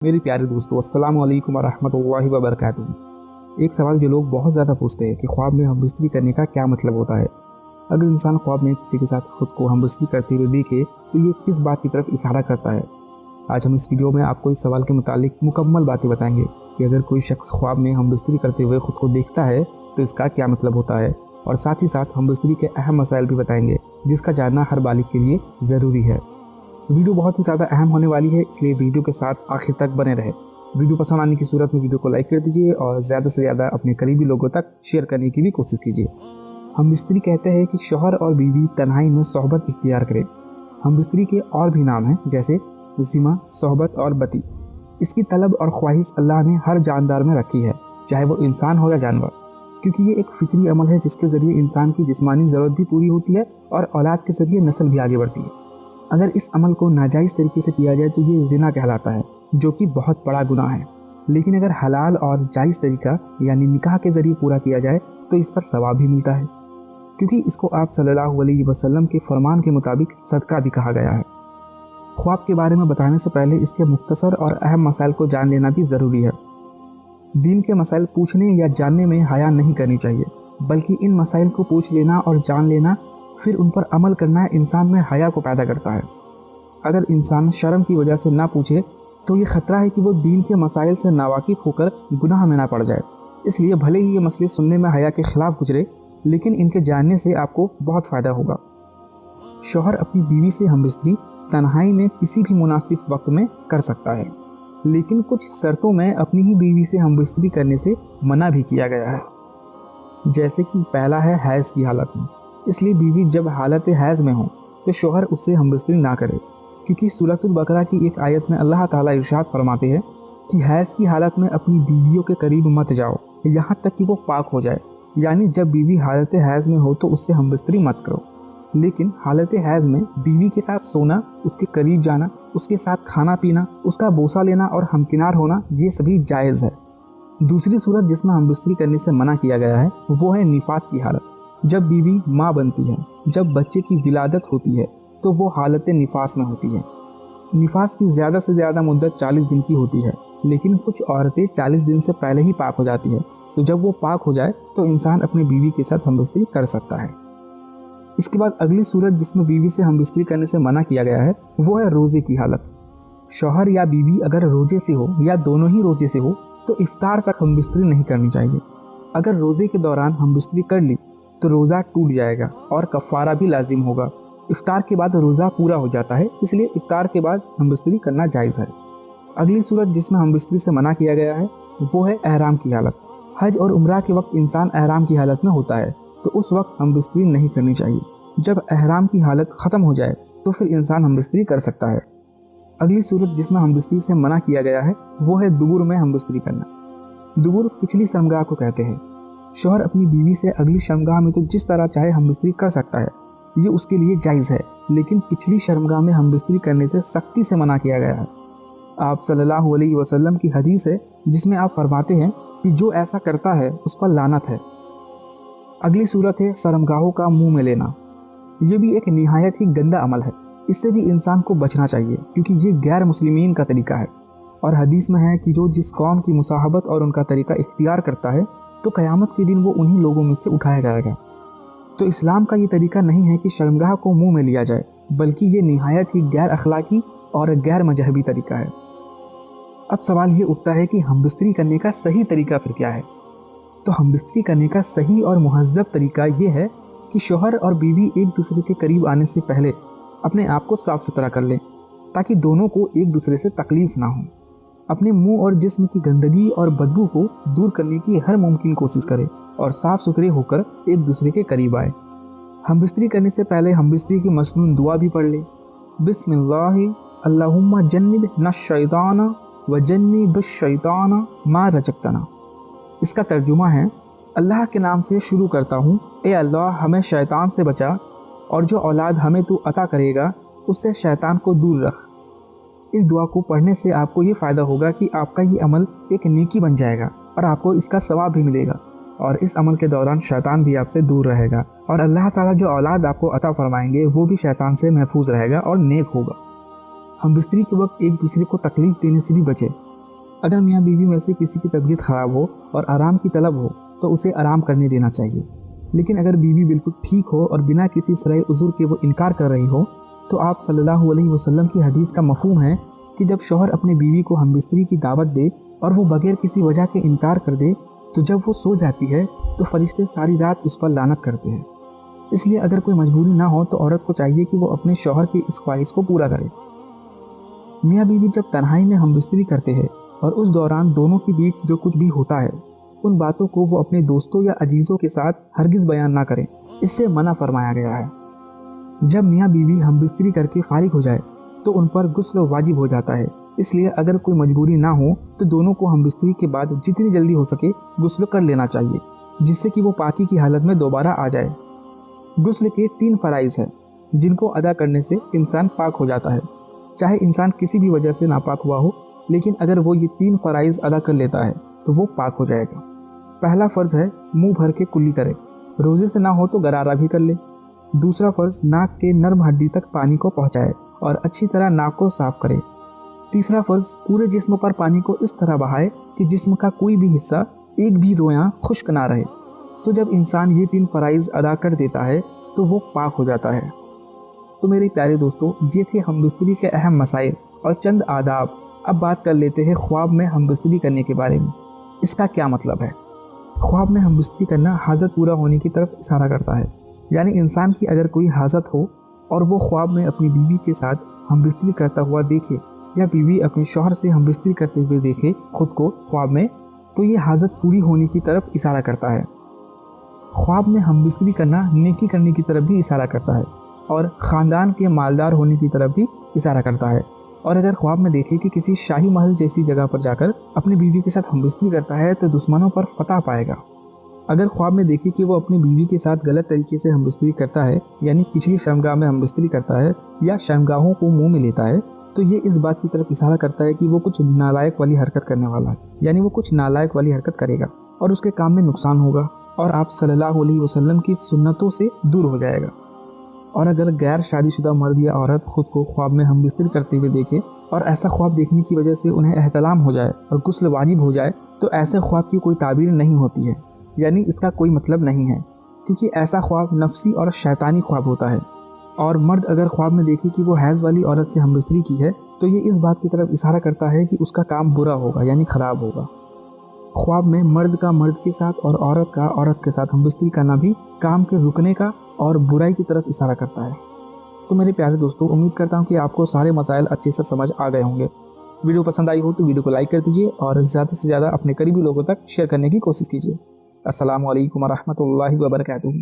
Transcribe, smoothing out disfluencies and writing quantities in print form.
मेरे प्यारे दोस्तों, अस्सलाम वालेकुम वरहमतुल्लाहि वबरकातुहू। एक सवाल जो लोग बहुत ज़्यादा पूछते हैं कि ख्वाब में हमबिस्तरी करने का क्या मतलब होता है। अगर इंसान ख्वाब में किसी के साथ खुद को हमबिस्तरी करते हुए देखे तो ये किस बात की तरफ इशारा करता है। आज हम इस वीडियो में आपको इस सवाल के मुतालिक मुकम्मल बातें बताएंगे कि अगर कोई शख्स ख्वाब में हमबिस्तरी करते हुए खुद को देखता है तो इसका क्या मतलब होता है, और साथ ही साथ हमबिस्तरी के अहम मसाइल भी बताएंगे जिसका जानना हर बालिग के लिए ज़रूरी है। वीडियो बहुत ही ज़्यादा अहम होने वाली है, इसलिए वीडियो के साथ आखिर तक बने रहे। वीडियो पसंद आने की सूरत में वीडियो को लाइक कर दीजिए और ज़्यादा से ज़्यादा अपने करीबी लोगों तक शेयर करने की भी कोशिश कीजिए। हमबिस्तरी कहते हैं कि शौहर और बीवी तन्हाई में सोहबत इख्तियार करें। हमबिस्तरी के और भी नाम हैं, जैसे जिमा, सोहबत और बती। इसकी तलब और ख्वाहिश अल्लाह ने हर जानदार में रखी है, चाहे वो इंसान हो या जानवर, क्योंकि ये एक फितरी अमल है जिसके ज़रिए इंसान की जिस्मानी ज़रूरत भी पूरी होती है और औलाद के ज़रिए नस्ल भी आगे बढ़ती है। अगर इस अमल को नाजायज़ तरीके से किया जाए तो ये ज़िना कहलाता है, जो कि बहुत बड़ा गुनाह है। लेकिन अगर हलाल और जायज़ तरीका यानी निकाह के ज़रिए पूरा किया जाए तो इस पर सवाब भी मिलता है, क्योंकि इसको आप सल्लल्लाहु अलैहि वसल्लम के फरमान के मुताबिक सदका भी कहा गया है। ख्वाब के बारे में बताने से पहले इसके मुख्तसर और अहम मसाइल को जान लेना भी ज़रूरी है। दीन के मसाइल पूछने या जानने में हया नहीं करनी चाहिए, बल्कि इन मसाइल को पूछ लेना और जान लेना, फिर उन पर अमल करना इंसान में हया को पैदा करता है। अगर इंसान शर्म की वजह से ना पूछे तो ये ख़तरा है कि वो दीन के मसाइल से नावाकिफ़ होकर गुनाह में ना पड़ जाए। इसलिए भले ही ये मसले सुनने में हया के ख़िलाफ़ गुजरे, लेकिन इनके जानने से आपको बहुत फ़ायदा होगा। शौहर अपनी बीवी से हमबिस्तरी तन्हाई में किसी भी मुनासिब वक्त में कर सकता है, लेकिन कुछ शर्तों में अपनी ही बीवी से हमबिस्तरी करने से मना भी किया गया है। जैसे कि पहला है हैज़ की हालत में, इसलिए बीवी जब हालत हैज़ में हो तो शौहर उससे हमबिस्तरी ना करे, क्योंकि सूरतुल बकरा की एक आयत में अल्लाह ताला इरशाद फरमाते हैं कि हैज़ की हालत में अपनी बीवियों के करीब मत जाओ यहाँ तक कि वो पाक हो जाए। यानी जब बीवी हालत हैज़ में हो तो उससे हमबिस्तरी मत करो, लेकिन हालत हैज़ में बीवी के साथ सोना, उसके करीब जाना, उसके साथ खाना पीना, उसका बोसा लेना और हमकिनार होना, ये सभी जायज़ है। दूसरी सूरत जिसमें हमबिस्तरी करने से मना किया गया है वो है निफास की हालत। जब बीवी माँ बनती है, जब बच्चे की विलादत होती है तो वो हालत निफास में होती है। निफास की ज़्यादा से ज़्यादा मुद्दत 40 दिन की होती है, लेकिन कुछ औरतें 40 दिन से पहले ही पाक हो जाती है, तो जब वो पाक हो जाए तो इंसान अपनी बीवी के साथ हमबिस्तरी कर सकता है। इसके बाद अगली सूरत जिसमें बीवी से हमबिस्तरी करने से मना किया गया है वो है रोज़े की हालत। शौहर या बीवी अगर रोज़े से हो या दोनों ही रोज़े से हो तो इफ्तार तक हमबिस्तरी नहीं करनी चाहिए। अगर रोज़े के दौरान हमबिस्तरी कर ली तो रोज़ा टूट जाएगा और कफ़ारा भी लाजिम होगा। इफ्तार के बाद रोज़ा पूरा हो जाता है, इसलिए इफ्तार के बाद हमबिस्तरी करना जायज़ है। अगली सूरत जिसमें हमबिस्तरी से मना किया गया है वो है एहराम की हालत। हज और उम्रा के वक्त इंसान एहराम की हालत में होता है, तो उस वक्त हमबिस्तरी नहीं करनी चाहिए। जब एहराम की हालत ख़त्म हो जाए तो फिर इंसान हमबिस्तरी कर सकता है। अगली सूरत जिसमें हमबिस्तरी से मना किया गया है वो है दुबुर में हमबिस्तरी करना। दुबुर पिछली शर्मगाह को कहते हैं। शौहर अपनी बीवी से अगली शर्मगाह में तो जिस तरह चाहे हमबिस्तरी कर सकता है, ये उसके लिए जायज़ है, लेकिन पिछली शर्मगाह में हमबिस्तरी करने से सख्ती से मना किया गया है। आप सल्लल्लाहु अलैहि वसल्लम की हदीस है जिसमें आप फरमाते हैं कि जो ऐसा करता है उस पर लानत है। अगली सूरत है शर्मगाहों का मुंह में लेना। ये भी एक निहायत ही गंदा अमल है, इससे भी इंसान को बचना चाहिए, क्योंकि ये गैर मुस्लिमीन का तरीका है। और हदीस में है कि जो जिस कौम की मुसाहबत और उनका तरीका इख्तियार करता है तो क़यामत के दिन वो उन्हीं लोगों में से उठाया जाएगा। तो इस्लाम का ये तरीका नहीं है कि शर्मगाह को मुंह में लिया जाए, बल्कि ये निहायत ही गैर अखलाकी और गैर मजहबी तरीका है। अब सवाल ये उठता है कि हमबिस्तरी करने का सही तरीका फिर क्या है। तो हमबिस्तरी करने का सही और मुहज़्ज़ब तरीका ये है कि शौहर और बीवी एक दूसरे के करीब आने से पहले अपने आप को साफ़ सुथरा कर लें, ताकि दोनों को एक दूसरे से तकलीफ़ ना हो। अपने मुंह और जिस्म की गंदगी और बदबू को दूर करने की हर मुमकिन कोशिश करें और साफ़ सुथरे होकर एक दूसरे के करीब आए। हमबिस्तरी करने से पहले हमबिस्तरी की मसनून दुआ भी पढ़ लें। बिस्मिल्लाहि अल्लाहुम्मा जन्निबना शैताना व जन्निबिश-शैताना मा रज़क़तना। इसका तर्जुमा है, अल्लाह के नाम से शुरू करता हूँ, ए अल्लाह हमें शैतान से बचा, और जो औलाद हमें तू अता करेगा उससे शैतान को दूर रख। इस दुआ को पढ़ने से आपको ये फ़ायदा होगा कि आपका ये अमल एक नेकी बन जाएगा और आपको इसका सवाब भी मिलेगा, और इस अमल के दौरान शैतान भी आपसे दूर रहेगा, और अल्लाह ताला जो औलाद आपको अता फरमाएंगे वो भी शैतान से महफूज रहेगा और नेक होगा। हम बिस्तरी के वक्त एक दूसरे को तकलीफ़ देने से भी बचें, अगर मियाँ बीवी में से किसी की तबीयत ख़राब हो और आराम की तलब हो तो उसे आराम करने देना चाहिए। लेकिन अगर बीवी बिल्कुल ठीक हो और बिना किसी सराय उज़ुर के वो इनकार कर रही हो तो आप सल्लल्लाहु अलैहि वसल्लम की हदीस का मफ़हूम है कि जब शौहर अपनी बीवी को हमबिस्तरी की दावत दे और वो बगैर किसी वजह के इनकार कर दे तो जब वो सो जाती है तो फरिश्ते सारी रात उस पर लानत करते हैं। इसलिए अगर कोई मजबूरी ना हो तो औरत को चाहिए कि वो अपने शौहर की इस ख्वाहिश को पूरा करे। मियाँ बीवी जब तन्हाई में हमबिस्तरी करते हैं और उस दौरान दोनों के बीच जो कुछ भी होता है उन बातों को वो अपने दोस्तों या अजीज़ों के साथ हरगिज़ बयान ना करें, इससे मना फरमाया गया है। जब मियाँ बीवी हमबिस्तरी करके फारिग हो जाए तो उन पर गुस्ल वाजिब हो जाता है। इसलिए अगर कोई मजबूरी ना हो तो दोनों को हमबिस्तरी के बाद जितनी जल्दी हो सके गुस्ल कर लेना चाहिए, जिससे कि वो पाकी की हालत में दोबारा आ जाए। गुस्ल के 3 फ़राइज़ हैं जिनको अदा करने से इंसान पाक हो जाता है, चाहे इंसान किसी भी वजह से नापाक हुआ हो, लेकिन अगर वो ये 3 फ़राइज़ अदा कर लेता है तो वो पाक हो जाएगा। पहला फ़र्ज़ है मुंह भर के कुल्ली करे, रोज़े से ना हो तो गरारा भी कर ले। दूसरा फ़र्ज़ नाक के नर्म हड्डी तक पानी को पहुँचाए और अच्छी तरह नाक को साफ़ करे। तीसरा फ़र्ज़ पूरे जिस्म पर पानी को इस तरह बहाए कि जिस्म का कोई भी हिस्सा एक भी रोयां खुश्क ना रहे। तो जब इंसान ये 3 फ़राइज़ अदा कर देता है तो वो पाक हो जाता है। तो मेरे प्यारे दोस्तों, ये थे हमबिस्तरी के अहम मसाइल और चंद आदाब। अब बात कर लेते हैं ख्वाब में हमबिस्तरी करने के बारे में। इसका क्या मतलब है? ख्वाब में हमबिस्तरी करना हाजत पूरा होने की तरफ इशारा करता है। यानी इंसान की अगर कोई हाजत हो और वो ख्वाब में अपनी बीवी के साथ हमबिस्तरी करता हुआ देखे या बीवी अपने शौहर से हमबिस्तरी करते हुए देखे खुद को ख्वाब में, तो ये हाजत पूरी होने की तरफ इशारा करता है। ख्वाब में हमबिस्तरी करना नेकी करने की तरफ भी इशारा करता है और ख़ानदान के मालदार होने की तरफ भी इशारा करता है। और अगर ख्वाब में देखे कि किसी शाही महल जैसी जगह पर जाकर अपनी बीवी के साथ हमबिस्तरी करता है तो दुश्मनों पर फतह पाएगा। अगर ख्वाब में देखे कि वो अपनी बीवी के साथ गलत तरीके से हमबिस्तरी करता है, यानी पिछली शर्मगाह में हमबिस्तरी करता है या शर्मगाहों को मुँह में लेता है, तो ये इस बात की तरफ इशारा करता है कि वो कुछ नालायक वाली हरकत करने वाला है, यानी वो कुछ नालायक वाली हरकत करेगा और उसके काम में नुकसान होगा और आप सल्लल्लाहु अलैहि वसल्लम की सुन्नतों से दूर हो जाएगा। और अगर गैर शादीशुदा मर्द या औरत खुद को ख्वाब में हमबिस्तरी करते हुए देखे और ऐसा ख्वाब देखने की वजह से उन्हें एहतलाम हो जाए और गुस्ल वाजिब हो जाए, तो ऐसे ख्वाब की कोई ताबीर नहीं होती है, यानी इसका कोई मतलब नहीं है, क्योंकि ऐसा ख्वाब नफसी और शैतानी ख्वाब होता है। और मर्द अगर ख्वाब में देखे कि वो हैज़ वाली औरत से हमबिस्तरी की है तो ये इस बात की तरफ इशारा करता है कि उसका काम बुरा होगा, यानी ख़राब होगा। ख्वाब में मर्द का मर्द के साथ और औरत का औरत के साथ हमबिस्तरी करना भी काम के रुकने का और बुराई की तरफ इशारा करता है। तो मेरे प्यारे दोस्तों, उम्मीद करता हूँ कि आपको सारे मसाइल अच्छे से समझ आ गए होंगे। वीडियो पसंद आई हो तो वीडियो को लाइक कर दीजिए और ज़्यादा से ज़्यादा अपने करीबी लोगों तक शेयर करने की कोशिश कीजिए। अस्सलामु अलैकुम व रहमतुल्लाहि व बरकातुहू।